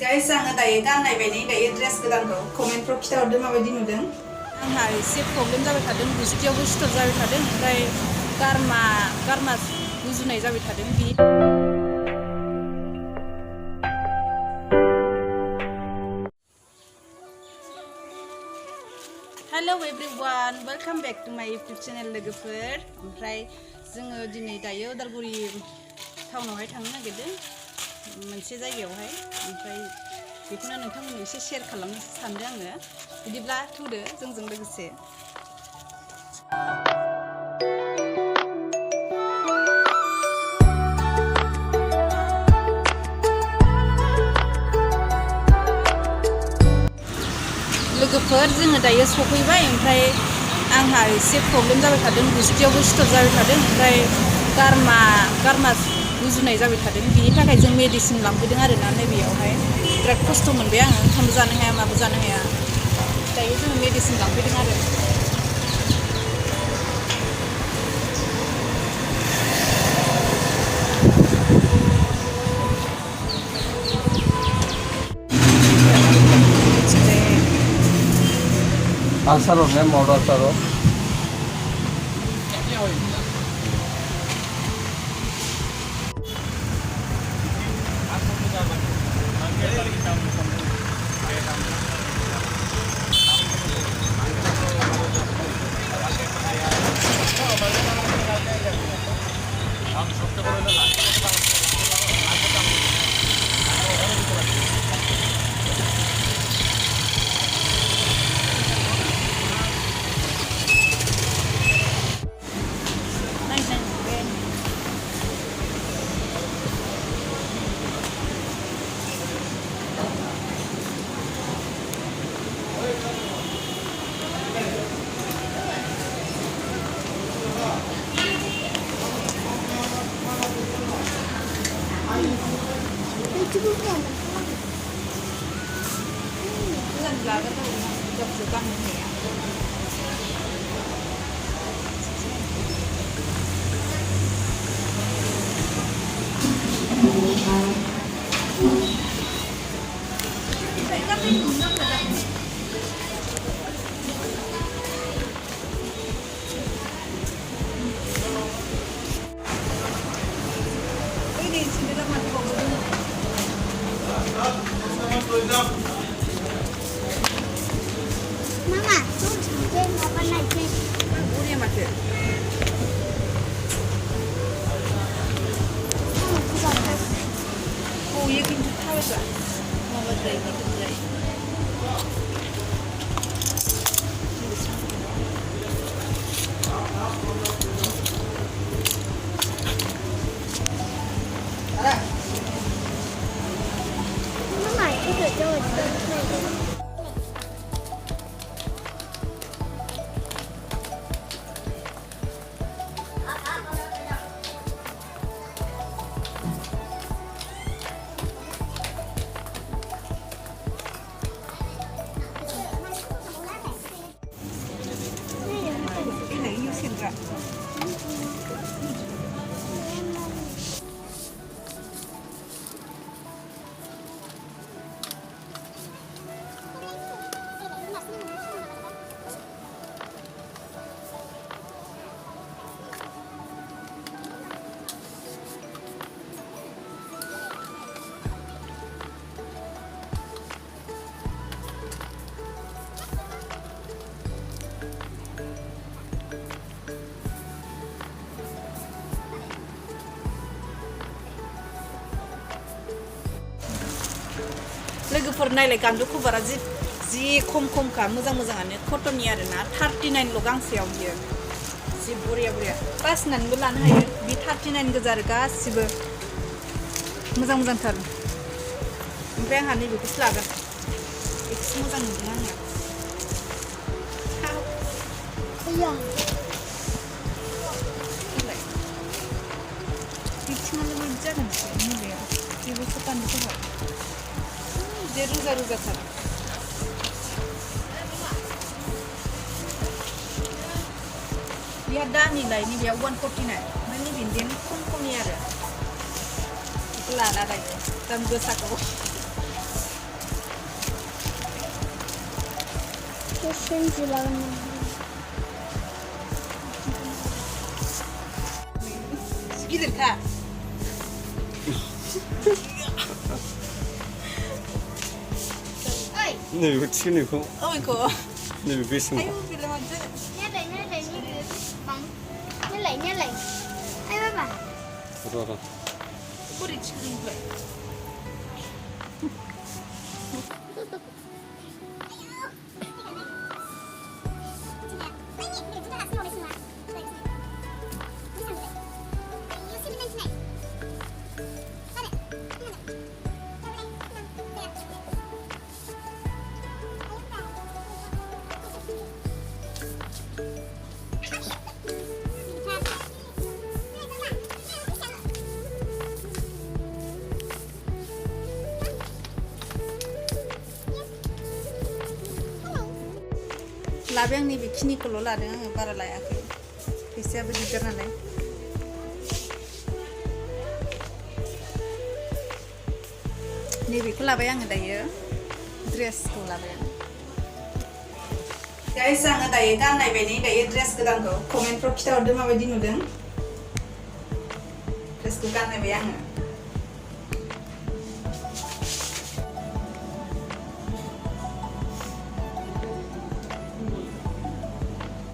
Guys, आङो दायो गाननाय बायदि दायो ड्रेस गोदानखौ कमेन्टफ्राव खिथाहरदो माबायदि नुदों। आंहा एसे प्रब्लेम जाबाय थादों, गुस्थियावबो सिथर जाबाय थादों, ओमफ्राय गारमा गुजुनाय जाबाय थादों। Hello everyone, welcome back to my YouTube channel लोगोफोर। ओमफ्राय जोङो दिनै दायो उदालगुरि टाउनावहाय थांनो नागिरदों मोनसे जायगायावहाय। ओमफ्राय बेखौनो नोंथांमोननो एसे शेयार खालामनो सानदों आङो। बिदिब्ला थौदो जोंजों लोगोसे। लोगोफोर जोङो दायो सफैबाय। ओमफ्राय आंहा एसे प्रब्लेम जाबाय थादों, गुस्थियावबो सिथर जाबाय थादों, ओमफ्राय गारमा गुजुनाय जाबाय थादों। बिनि थाखाय जों मेडिसिन लांफैदों आरोना। नैबेयावहाय बिराद खस्थ' मोनबाय आङो, ओंखामबो जानो हाया माबो जानो हाया। दायो जोङो मेडिसिन लांफैदों आरो। Alzaro, ne modo alzaro. Mama, tuh dia ngapain aja? Udah mati. Oh, iya kan tahu sah. Mau berdaya gitu berdaya. Mama, itu jauh. Ini Yusin kak. लोगोफोर नायलाय गान्दु खबारा जि खमखा मोजाङानो कटननि आरोना 39ल' गांसेयाव बियो जि बरिया बासिनानैबो लानो हायो। बि 39 गोजा आरो गासिबो मोजांथार। ओमफ्राय आंहा नैबेखौसो लागोन, बेखौसो मोजां नुदों आङो। Iya. बिथिङालाय बायदि जागोनसो नैबेयाव जेबोसो गान्दु खबार जे रोजाथार। बिहा दामिलाय नैबेयाव 149, ओमफ्राय नैबेनिया खमनि आरो बेखौ लाला दायो दाम गोसाखौ। 这身子了呢。 गिदिरखा哎， नैबेखौ थिखोनायखौ औ बेखौ नैबे बेसेन आयौ बेलाय माथो 捏嘞捏嘞捏嘞，忙，捏嘞捏嘞，哎爸爸， र' बोरै थिखोनोलाय लाबाय आं नैबेखिनिखौल' लादों आङो बारा लायाखै फैसायाबो गिदिर नालाय नैबेखौ लाबाय आङो दायो ड्रेसखौ लाबाय आं गाइस आङो दायो गाननाय बायदि दायो ड्रेस गोदानखौ कमेन्टफ्राव खिथाहरदो माबायदि नुदों ड्रेसखौ गाननायबाय आङो